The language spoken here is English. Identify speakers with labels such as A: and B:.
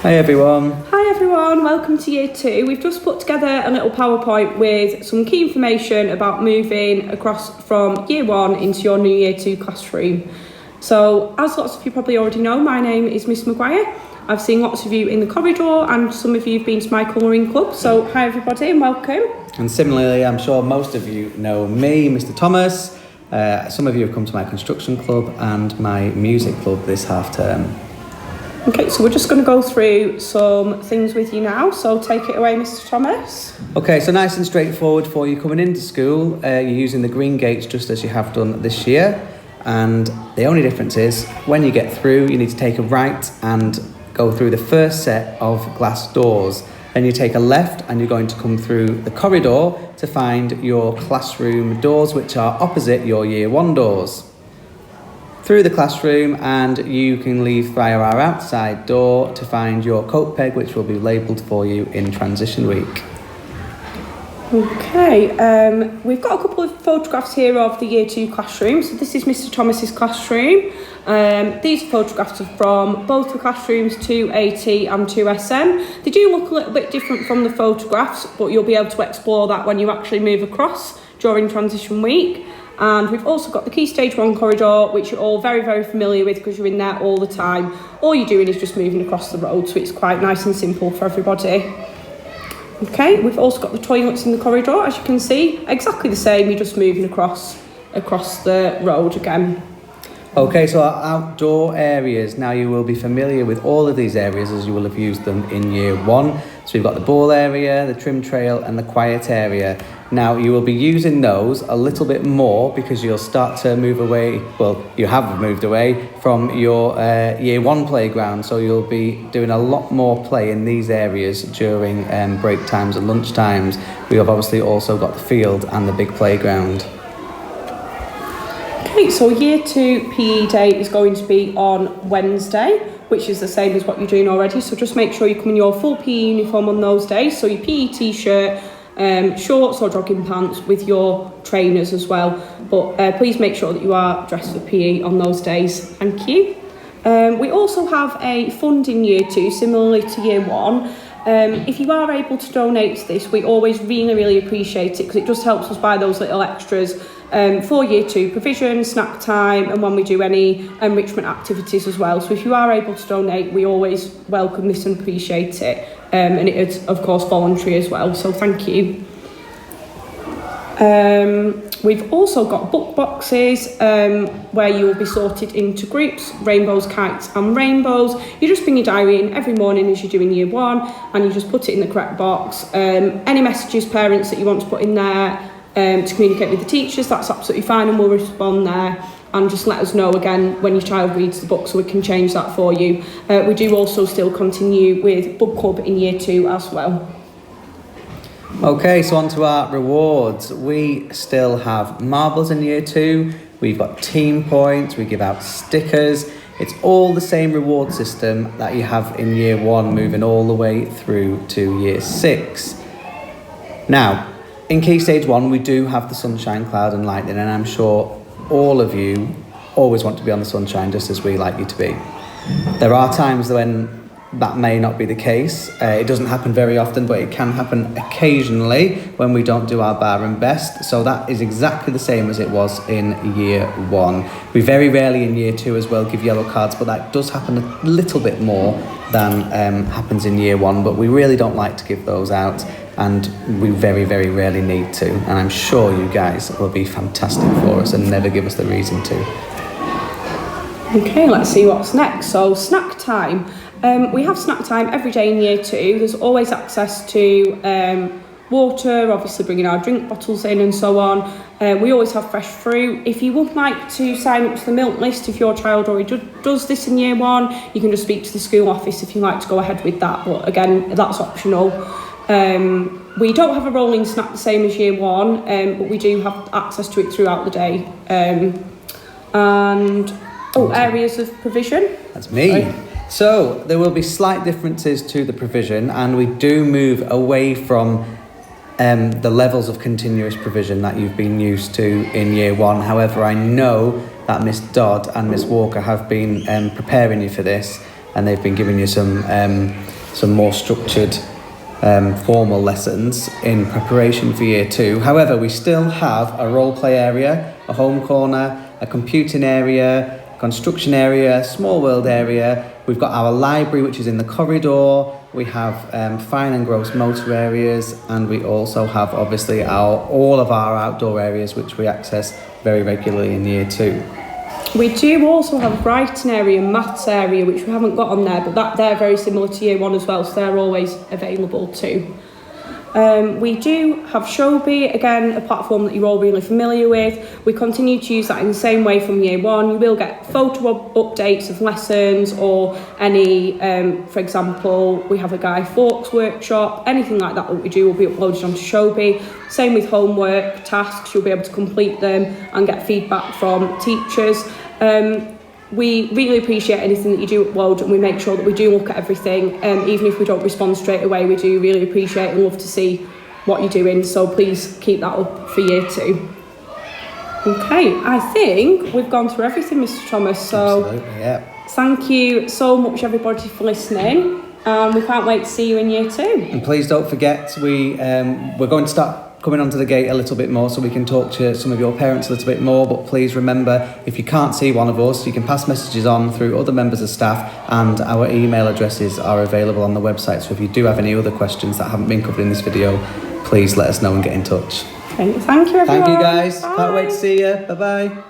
A: Hi everyone.
B: Hi everyone, welcome to Year 2. We've just put together a little PowerPoint with some key information about moving across from Year 1 into your new Year 2 classroom. So, as lots of you probably already know, my name is Miss Maguire. I've seen lots of you in the corridor and some of you have been to my colouring club. So, hi everybody and welcome.
A: And similarly, I'm sure most of you know me, Mr. Thomas. Some of you have come to my construction club and my music club this half term.
B: Okay, so we're just going to go through some things with you now, so take it away, Mr. Thomas.
A: Okay, so nice and straightforward for you coming into school. You're using the green gates just as you have done this year, and the only difference is when you get through, you need to take a right and go through the first set of glass doors. Then you take a left and you're going to come through the corridor to find your classroom doors, which are opposite your Year 1 doors. Through the classroom, and you can leave via our outside door to find your coat peg, which will be labelled for you in transition week.
B: Okay, we've got a couple of photographs here of the Year 2 classroom. So this is Mr. Thomas's classroom. These photographs are from both the classrooms 2AT and 2SM. They do look a little bit different from the photographs, but you'll be able to explore that when you actually move across during transition week. And we've also got the Key Stage 1 corridor, which you're all very, very familiar with because you're in there all the time. All you're doing is just moving across the road, so it's quite nice and simple for everybody. Okay, we've also got the toilets in the corridor, as you can see. Exactly the same, you're just moving across the road again.
A: Okay, so our outdoor areas. Now you will be familiar with all of these areas as you will have used them in Year 1. So we've got the ball area, the trim trail and the quiet area. Now you will be using those a little bit more because you'll start to move away, well, you have moved away from your Year 1 playground. So you'll be doing a lot more play in these areas during break times and lunch times. We have obviously also got the field and the big playground.
B: Okay, so Year 2 PE day is going to be on Wednesday, which is the same as what you're doing already. So just make sure you come in your full PE uniform on those days. So your PE t-shirt, shorts or jogging pants with your trainers as well. But please make sure that you are dressed for PE on those days. Thank you. We also have a fund in Year 2, similarly to Year 1. If you are able to donate to this, we always really appreciate it because it just helps us buy those little extras for Year 2 provision, snack time, and when we do any enrichment activities as well. So if you are able to donate, we always welcome this and appreciate it. And it is, of course, voluntary as well, so thank you. We've also got book boxes where you will be sorted into groups, rainbows, kites and rainbows. You just bring your diary in every morning as you do in Year 1 and you just put it in the correct box. Any messages, parents, that you want to put in there to communicate with the teachers, that's absolutely fine and we'll respond there. And just let us know again when your child reads the book so we can change that for you. We do also still continue with book club in Year 2 as well.
A: Okay, so on to our rewards. We still have marbles in Year 2. We've got team points. We give out stickers. It's all the same reward system that you have in Year 1, moving all the way through to Year 6. Now, in Key Stage 1, we do have the sunshine, cloud and lightning, and I'm sure all of you always want to be on the sunshine just as we like you to be. There are times when that may not be the case. It doesn't happen very often, but it can happen occasionally when we don't do our bar and best. So that is exactly the same as it was in Year 1. We very rarely in Year 2 as well give yellow cards, but that does happen a little bit more than happens in Year 1. But we really don't like to give those out, and we very rarely need to. And I'm sure you guys will be fantastic for us and never give us the reason to.
B: Okay, let's see what's next. So snack time. We have snack time every day in Year 2. There's always access to water, obviously bringing our drink bottles in and so on. We always have fresh fruit. If you would like to sign up to the milk list, if your child already does this in Year 1, you can just speak to the school office if you like to go ahead with that. But again, that's optional. We don't have a rolling snack the same as Year 1, but we do have access to it throughout the day. Areas of provision.
A: That's me. Sorry. So there will be slight differences to the provision, and we do move away from the levels of continuous provision that you've been used to in Year 1. However, I know that Miss Dodd and Miss Walker have been preparing you for this, and they've been giving you some some more structured formal lessons in preparation for year 2. However, we still have a role play area, a home corner, a computing area, construction area, small world area. We've got our library, which is in the corridor. We have fine and gross motor areas, and we also have obviously all of our outdoor areas, which we access very regularly in year 2.
B: We do also have a writing area and maths area, which we haven't got on there, but they're very similar to year 1 as well, so they're always available too. We do have Showbie, again, a platform that you're all really familiar with. We continue to use that in the same way from year 1. You will get photo updates of lessons or any, for example, we have a Guy Fawkes workshop, anything like that we do will be uploaded onto Showbie. Same with homework, tasks, you'll be able to complete them and get feedback from teachers. We really appreciate anything that you do upload, and we make sure that we do look at everything. Even if we don't respond straight away, we do really appreciate and love to see what you're doing. So please keep that up for year 2. Okay, I think we've gone through everything, Mr. Thomas. So
A: absolutely, yeah.
B: Thank you so much, everybody, for listening. We can't wait to see you in year 2.
A: And please don't forget, we're going to start coming onto the gate a little bit more so we can talk to some of your parents a little bit more. But please remember, if you can't see one of us, you can pass messages on through other members of staff, and our email addresses are available on the website. So if you do have any other questions that haven't been covered in this video, please let us know and get in touch.
B: Thank you, everyone.
A: Thank you, guys.
B: Bye.
A: Can't wait to see you. Bye-bye.